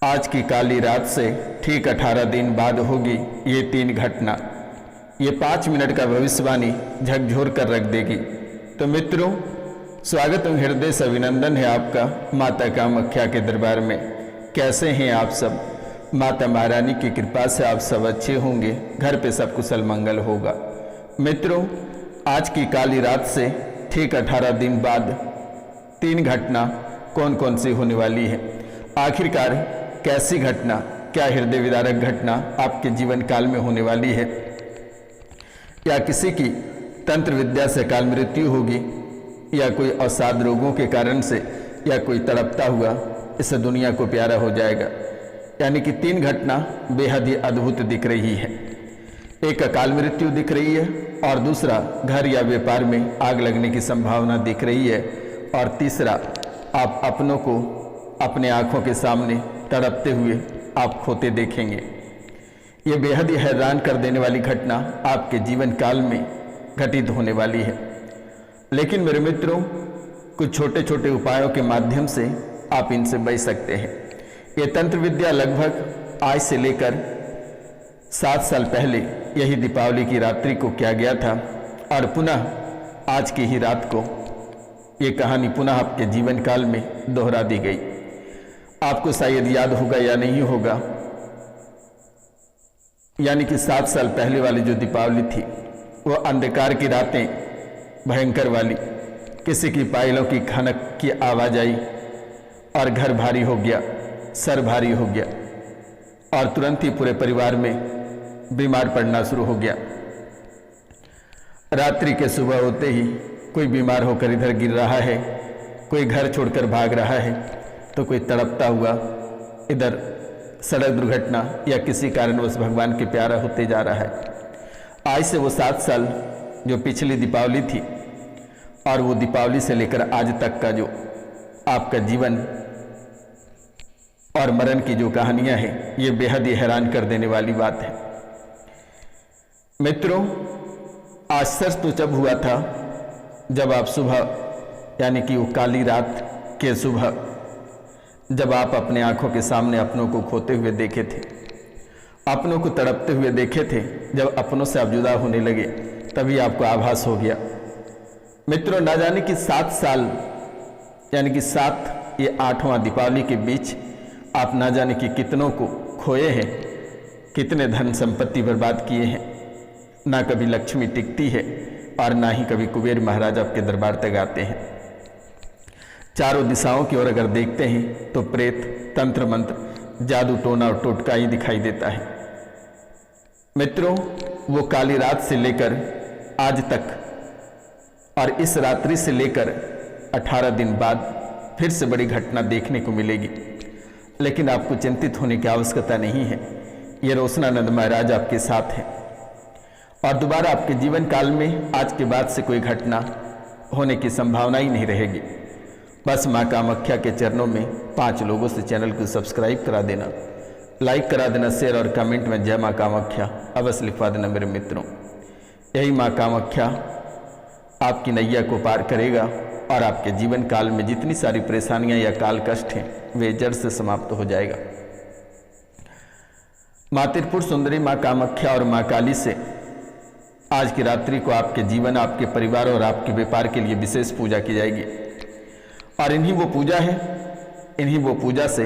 आज की काली रात से ठीक 18 दिन बाद होगी ये 3 घटना। ये 5 मिनट का भविष्यवाणी झकझोर कर रख देगी। तो मित्रों, स्वागत एवं हृदय से अभिनंदन है आपका माता कामाख्या के दरबार में। कैसे हैं आप सब? माता महारानी की कृपा से आप सब अच्छे होंगे, घर पे सब कुशल मंगल होगा। मित्रों, आज की काली रात से ठीक 18 दिन बाद 3 घटना कौन कौन सी होने वाली है। आखिरकार कैसी घटना, क्या हृदय विदारक घटना आपके जीवन काल में होने वाली है, या किसी की तंत्र विद्या से काल मृत्यु होगी, या कोई अवसाद रोगों के कारण से, या कोई तड़पता हुआ इस दुनिया को प्यारा हो जाएगा। यानी कि 3 घटना बेहद ही अद्भुत दिख रही है। एक अकाल मृत्यु दिख रही है, और दूसरा घर या व्यापार में आग लगने की संभावना दिख रही है, और तीसरा आप अपनों को अपने आंखों के सामने तड़पते हुए आप खोते देखेंगे। ये बेहद ही हैरान कर देने वाली घटना आपके जीवन काल में घटित होने वाली है। लेकिन मेरे मित्रों, कुछ छोटे छोटे उपायों के माध्यम से आप इनसे बच सकते हैं। ये तंत्र विद्या लगभग आज से लेकर 7 साल पहले यही दीपावली की रात्रि को किया गया था, और पुनः आज की ही रात को ये कहानी पुनः आपके जीवन काल में दोहरा दी गई। आपको शायद याद होगा या नहीं होगा, यानी कि 7 साल पहले वाली जो दीपावली थी वो अंधकार की रातें भयंकर वाली, किसी की पायलों की खनक की आवाज आई और घर भारी हो गया, सर भारी हो गया, और तुरंत ही पूरे परिवार में बीमार पड़ना शुरू हो गया। रात्रि के सुबह होते ही कोई बीमार होकर इधर गिर रहा है, कोई घर छोड़कर भाग रहा है, तो कोई तड़पता हुआ इधर सड़क दुर्घटना या किसी कारणवश भगवान के प्यारा होते जा रहा है। आज से वो 7 साल जो पिछली दीपावली थी, और वो दीपावली से लेकर आज तक का जो आपका जीवन और मरण की जो कहानियां हैं, ये बेहद ही हैरान कर देने वाली बात है। मित्रों, आश्चर्य तो जब हुआ था जब आप सुबह, यानी कि वो काली रात के सुबह, जब आप अपने आंखों के सामने अपनों को खोते हुए देखे थे, अपनों को तड़पते हुए देखे थे। जब अपनों से आप जुदा होने लगे तभी आपको आभास हो गया। मित्रों, ना जाने कि 7 साल, यानी कि 7 ये 8वां दीपावली के बीच आप ना जाने कि कितनों को खोए हैं, कितने धन संपत्ति बर्बाद किए हैं। ना कभी लक्ष्मी टिकती है, और ना ही कभी कुबेर महाराज आपके दरबार तक आते हैं। चारों दिशाओं की ओर अगर देखते हैं तो प्रेत, तंत्र मंत्र, जादू टोना और टोटका ही दिखाई देता है। मित्रों, वो काली रात से लेकर आज तक, और इस रात्रि से लेकर 18 दिन बाद फिर से बड़ी घटना देखने को मिलेगी। लेकिन आपको चिंतित होने की आवश्यकता नहीं है। ये रोशनानंद महाराज आपके साथ हैं, और दोबारा आपके जीवन काल में आज के बाद से कोई घटना होने की संभावना ही नहीं रहेगी। बस माँ कामाख्या के चरणों में 5 लोगों से चैनल को सब्सक्राइब करा देना, लाइक करा देना, शेयर और कमेंट में जय माँ कामाख्या अवश्य लिखवा देना मेरे मित्रों। यही माँ कामाख्या आपकी नैया को पार करेगा, और आपके जीवन काल में जितनी सारी परेशानियां या काल कष्ट हैं वे जड़ से समाप्त हो जाएगा। माँ त्रिपुर सुंदरी, माँ कामाख्या और माँ काली से आज की रात्रि को आपके जीवन, आपके परिवार और आपके व्यापार के लिए विशेष पूजा की जाएगी। और इन्हीं वो पूजा है, इन्हीं वो पूजा से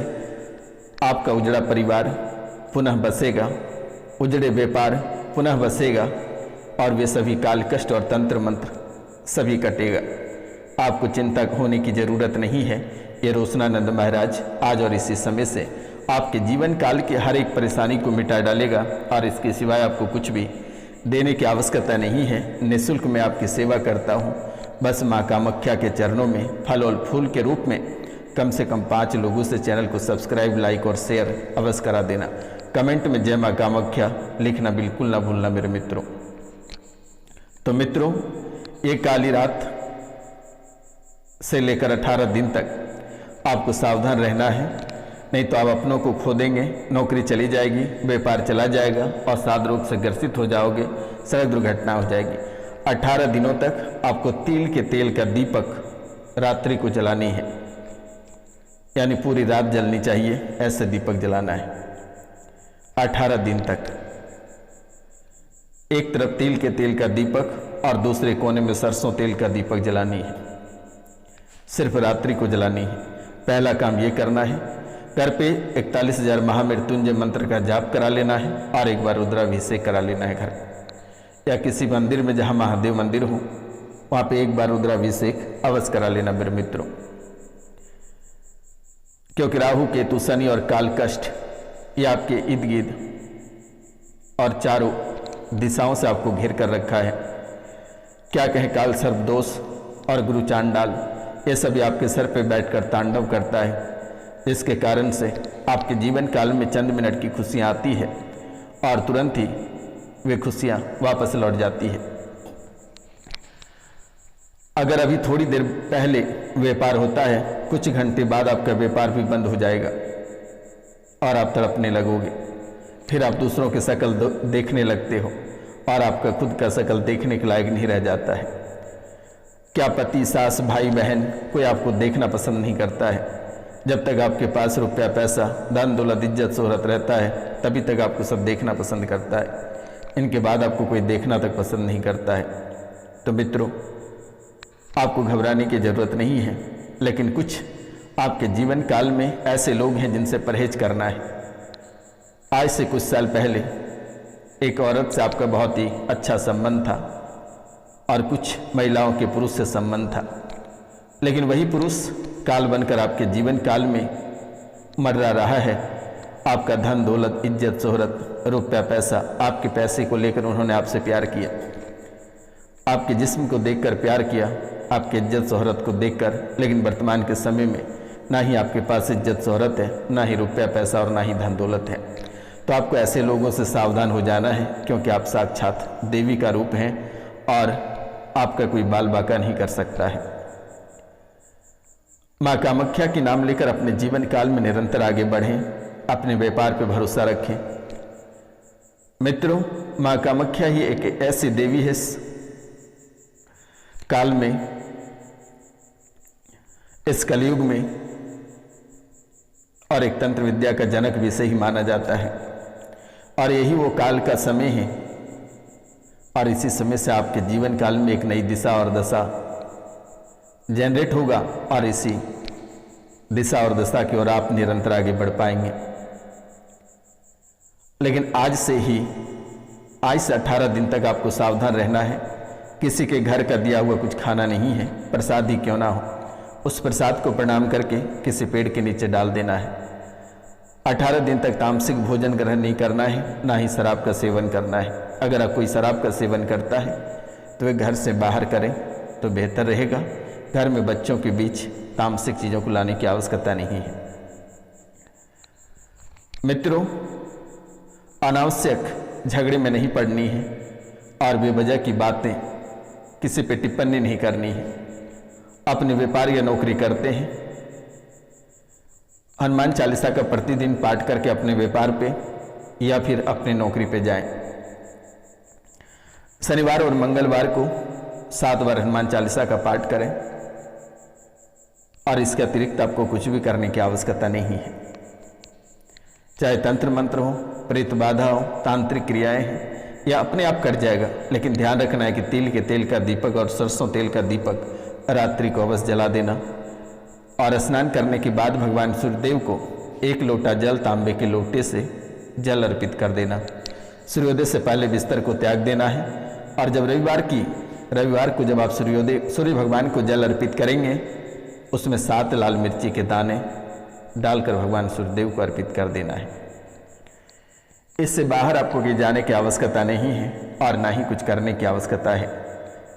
आपका उजड़ा परिवार पुनः बसेगा, उजड़े व्यापार पुनः बसेगा, और वे सभी काल कष्ट और तंत्र मंत्र सभी कटेगा। आपको चिंता होने की जरूरत नहीं है। ये रोशनानंद महाराज आज और इसी समय से आपके जीवन काल की हर एक परेशानी को मिटा डालेगा, और इसके सिवाय आपको कुछ भी देने की आवश्यकता नहीं है। निःशुल्क मैं आपकी सेवा करता हूँ। बस माँ कामाख्या के चरणों में फल और फूल के रूप में कम से कम 5 लोगों से चैनल को सब्सक्राइब, लाइक और शेयर अवश्य करा देना। कमेंट में जय माँ कामाख्या लिखना बिल्कुल ना भूलना मेरे मित्रों। तो मित्रों, ये काली रात से लेकर 18 दिन तक आपको सावधान रहना है, नहीं तो आप अपनों को खो देंगे, नौकरी चली जाएगी, व्यापार चला जाएगा, और साद रोग से ग्रसित हो जाओगे, सड़क दुर्घटना हो जाएगी। 18 दिनों तक आपको तिल के तेल का दीपक रात्रि को जलानी है। यानी पूरी रात जलनी चाहिए, ऐसे दीपक जलाना है 18 दिन तक। एक तरफ तिल के तेल का दीपक और दूसरे कोने में सरसों तेल का दीपक जलानी है, सिर्फ रात्रि को जलानी है। पहला काम ये करना है, घर पे 41,000 महामृत्युंजय मंत्र का जाप करा लेना है और एक बार रुद्राभिषेक करा लेना है घर, या किसी मंदिर में जहाँ महादेव मंदिर हो वहाँ पे एक बार रुद्राभिषेक अवश्य करा लेना मेरे मित्रों। क्योंकि राहु केतु शनि और काल कष्ट ये आपके इर्द गिर्द और चारों दिशाओं से आपको घेर कर रखा है। क्या कहें, काल सर्प दोष और गुरु चांडाल ये सभी आपके सर पे बैठकर तांडव करता है, जिसके कारण से आपके जीवन काल में चंद मिनट की खुशियाँ आती है और तुरंत ही वे खुशियाँ वापस लौट जाती है। अगर अभी थोड़ी देर पहले व्यापार होता है, कुछ घंटे बाद आपका व्यापार भी बंद हो जाएगा और आप तड़पने लगोगे। फिर आप दूसरों के शकल देखने लगते हो और आपका खुद का शकल देखने के लायक नहीं रह जाता है। क्या पति, सास, भाई, बहन कोई आपको देखना पसंद नहीं करता है। जब तक आपके पास रुपया, पैसा, धन, दौलत, इज्जत, शोहरत रहता है तभी तक आपको सब देखना पसंद करता है। इनके बाद आपको कोई देखना तक पसंद नहीं करता है। तो मित्रों, आपको घबराने की ज़रूरत नहीं है, लेकिन कुछ आपके जीवन काल में ऐसे लोग हैं जिनसे परहेज करना है। आज से कुछ साल पहले एक औरत से आपका बहुत ही अच्छा संबंध था और कुछ महिलाओं के पुरुष से संबंध था, लेकिन वही पुरुष काल बनकर आपके जीवन काल में मर्रा रहा है। आपका धन, दौलत, इज्जत, शोहरत, रुपया, पैसा, आपके पैसे को लेकर उन्होंने आपसे प्यार किया, आपके जिस्म को देखकर प्यार किया, आपकी इज्जत शोहरत को देखकर। लेकिन वर्तमान के समय में ना ही आपके पास इज्जत शोहरत है, ना ही रुपया पैसा और ना ही धन दौलत है। तो आपको ऐसे लोगों से सावधान हो जाना है, क्योंकि आप साक्षात देवी का रूप हैं और आपका कोई बाल बाका नहीं कर सकता है। माँ कामाख्या के नाम लेकर अपने जीवन काल में निरंतर आगे बढ़ें, अपने व्यापार पर भरोसा रखें। मित्रों, माँ कामाख्या ही एक ऐसी देवी है काल में, इस कलयुग में, और एक तंत्र विद्या का जनक भी से ही माना जाता है। और यही वो काल का समय है और इसी समय से आपके जीवन काल में एक नई दिशा और दशा जनरेट होगा और इसी दिशा और दशा की ओर आप निरंतर आगे बढ़ पाएंगे। लेकिन आज से 18 दिन तक आपको सावधान रहना है। किसी के घर का दिया हुआ कुछ खाना नहीं है, प्रसाद ही क्यों ना हो, उस प्रसाद को प्रणाम करके किसी पेड़ के नीचे डाल देना है। 18 दिन तक तामसिक भोजन ग्रहण नहीं करना है, ना ही शराब का सेवन करना है। अगर आप कोई शराब का सेवन करता है तो वे घर से बाहर करें तो बेहतर रहेगा। घर में बच्चों के बीच तामसिक चीज़ों को लाने की आवश्यकता नहीं है। मित्रों, अनावश्यक झगड़े में नहीं पड़नी है और बेवजह की बातें किसी पे टिप्पणी नहीं करनी है। अपने व्यापार या नौकरी करते हैं, हनुमान चालीसा का प्रतिदिन पाठ करके अपने व्यापार पे या फिर अपनी नौकरी पे जाएं। शनिवार और मंगलवार को 7 बार हनुमान चालीसा का पाठ करें और इसके अतिरिक्त आपको कुछ भी करने की आवश्यकता नहीं है। चाहे तंत्र मंत्र हो, प्रेत बाधा हो, तांत्रिक क्रियाएं हैं, यह अपने आप कर जाएगा। लेकिन ध्यान रखना है कि तिल के तेल का दीपक और सरसों तेल का दीपक रात्रि को अवश्य जला देना। और स्नान करने के बाद भगवान सूर्यदेव को 1 लोटा जल तांबे के लोटे से जल अर्पित कर देना। सूर्योदय से पहले बिस्तर को त्याग देना है। और जब रविवार को जब आप सूर्य भगवान को जल अर्पित करेंगे, उसमें 7 लाल मिर्ची के दाने डालकर भगवान सूर्यदेव को अर्पित कर देना है। इससे बाहर आपको कहीं जाने की आवश्यकता नहीं है और ना ही कुछ करने की आवश्यकता है।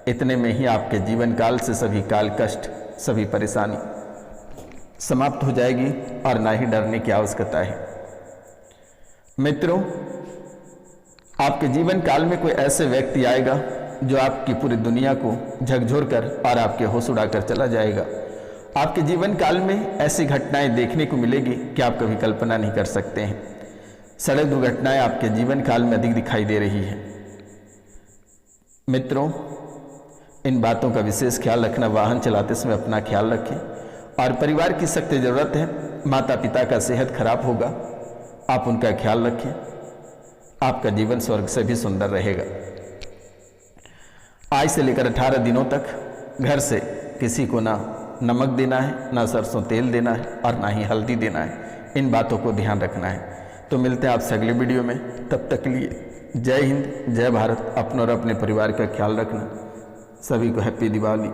इतने में ही आपके जीवन काल से सभी काल कष्ट, सभी परेशानी समाप्त हो जाएगी और ना ही डरने की आवश्यकता है। मित्रों, आपके जीवन काल में कोई ऐसे व्यक्ति आएगा जो आपकी पूरी दुनिया को झकझोर कर और आपके होश उड़ाकर चला जाएगा। आपके जीवन काल में ऐसी घटनाएं देखने को मिलेगी कि आप कभी कल्पना नहीं कर सकते हैं। सड़क दुर्घटनाएं आपके जीवन काल में अधिक दिखाई दे रही है। मित्रों, इन बातों का विशेष ख्याल रखना। वाहन चलाते समय अपना ख्याल रखें और परिवार की सख्त ज़रूरत है। माता पिता का सेहत खराब होगा, आप उनका ख्याल रखें, आपका जीवन स्वर्ग से भी सुंदर रहेगा। आज से लेकर 18 दिनों तक घर से किसी को ना नमक देना है, ना सरसों तेल देना है और ना ही हल्दी देना है। इन बातों को ध्यान रखना है। तो मिलते हैं आपसे अगले वीडियो में, तब तक के लिए जय हिंद, जय भारत। अपनों और अपने परिवार का ख्याल रखना। सभी को हैप्पी दिवाली।